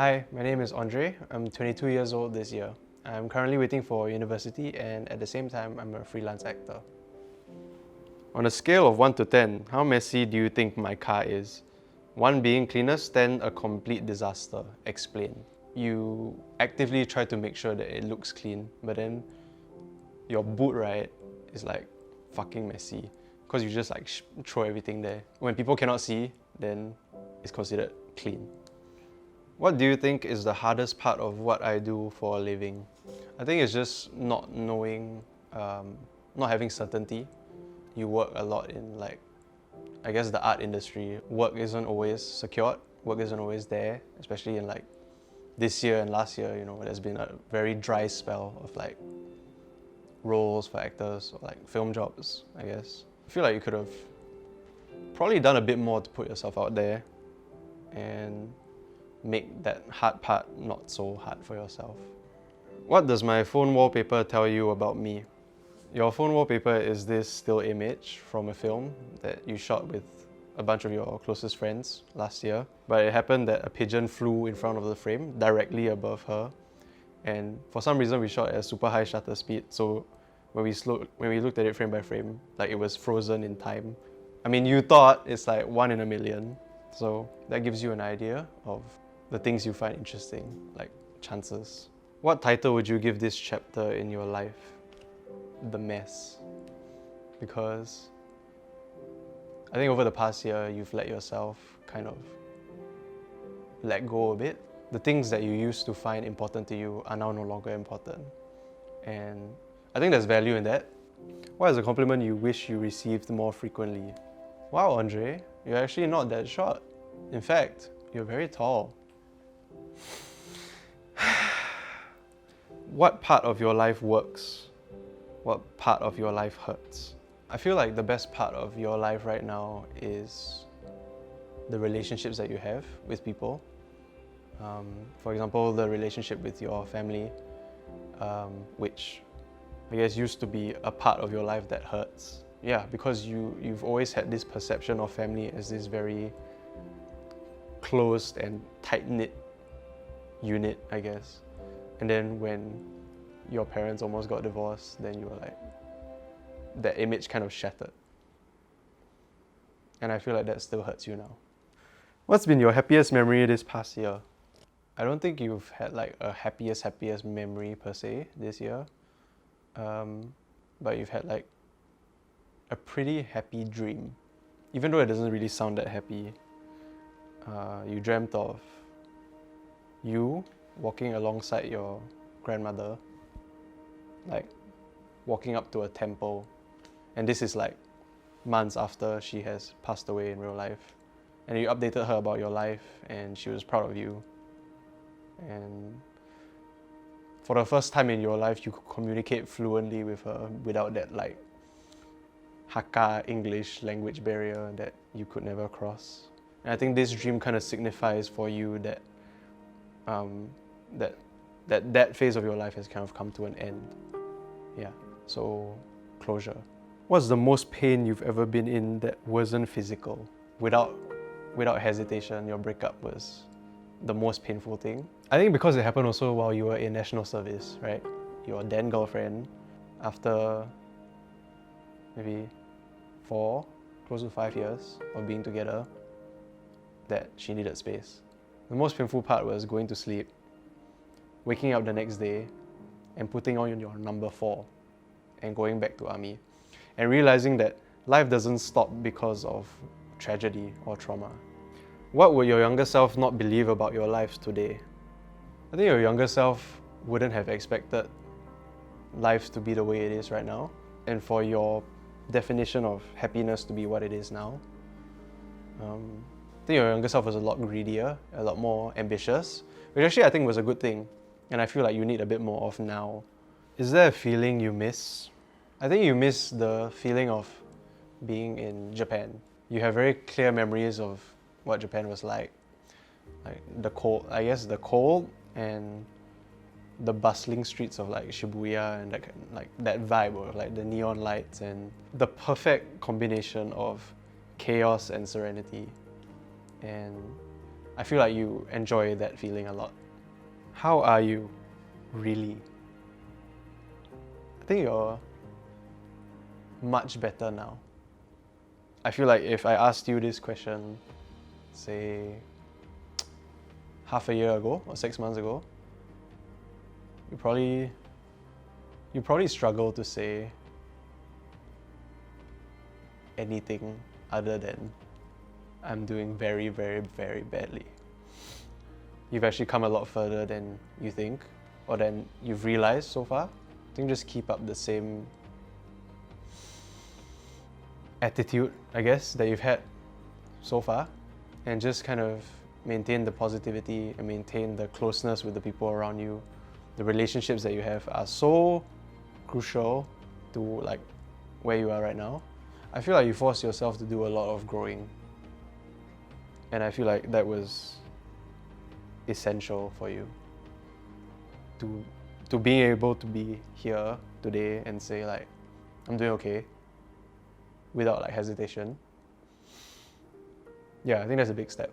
Hi, my name is Andre. I'm 22 years old this year. I'm currently waiting for university and at the same time, I'm a freelance actor. On a scale of 1 to 10, how messy do you think my car is? 1 being cleanest, 10 a complete disaster. Explain. You actively try to make sure that it looks clean, but then your boot, right, is like fucking messy because you just like throw everything there. When people cannot see, then it's considered clean. What do you think is the hardest part of what I do for a living? I think it's just not knowing, not having certainty. You work a lot in I guess the art industry. Work isn't always secured, work isn't always there, especially in this year and last year, there's been a very dry spell of roles for actors or film jobs, I guess. I feel like you could have probably done a bit more to put yourself out there and make that hard part not so hard for yourself. What does my phone wallpaper tell you about me? Your phone wallpaper is this still image from a film that you shot with a bunch of your closest friends last year. But it happened that a pigeon flew in front of the frame, directly above her. And for some reason we shot at a super high shutter speed, so when we looked at it frame by frame, it was frozen in time. I mean, you thought it's 1 in a million, so that gives you an idea of the things you find interesting, like chances. What title would you give this chapter in your life? The mess. Because I think over the past year, you've let yourself kind of let go a bit. The things that you used to find important to you are now no longer important. And I think there's value in that. What is a compliment you wish you received more frequently? Wow, Andre, you're actually not that short. In fact, you're very tall. What part of your life works? What part of your life hurts? I feel like the best part of your life right now is the relationships that you have with people. For example, the relationship with your family, which I guess used to be a part of your life that hurts. Yeah, because you've always had this perception of family as this very closed and tight-knit unit, I guess. And then when your parents almost got divorced, then you were that image kind of shattered. And I feel like that still hurts you now. What's been your happiest memory this past year? I don't think you've had a happiest memory per se this year. But you've had a pretty happy dream. Even though it doesn't really sound that happy. You dreamt of you walking alongside your grandmother, walking up to a temple, and this is months after she has passed away in real life, and you updated her about your life and she was proud of you, and for the first time in your life you could communicate fluently with her without that Hakka English language barrier that you could never cross. And I think this dream kind of signifies for you that that phase of your life has kind of come to an end. Yeah, so closure. What's the most pain you've ever been in that wasn't physical? Without hesitation, your breakup was the most painful thing. I think because it happened also while you were in national service, right? Your then girlfriend, after maybe 4, close to 5 years of being together, that she needed space. The most painful part was going to sleep, waking up the next day and putting on your number 4 and going back to army and realizing that life doesn't stop because of tragedy or trauma. What would your younger self not believe about your life today? I think your younger self wouldn't have expected life to be the way it is right now and for your definition of happiness to be what it is now. I think your younger self was a lot greedier, a lot more ambitious, which actually I think was a good thing, and I feel like you need a bit more of now. Is there a feeling you miss? I think you miss the feeling of being in Japan. You have very clear memories of what Japan was like the cold, and the bustling streets of Shibuya and that vibe of the neon lights and the perfect combination of chaos and serenity. And I feel like you enjoy that feeling a lot. How are you, really? I think you're much better now. I feel like if I asked you this question, say, half a year ago or 6 months ago, you probably struggle to say anything other than I'm doing very, very, very badly. You've actually come a lot further than you think or than you've realized so far. I think just keep up the same attitude, I guess, that you've had so far, and just kind of maintain the positivity and maintain the closeness with the people around you. The relationships that you have are so crucial to like where you are right now. I feel like you forced yourself to do a lot of growing, and I feel like that was essential for you to being able to be here today and say like, I'm doing okay, without like hesitation. Yeah, I think that's a big step.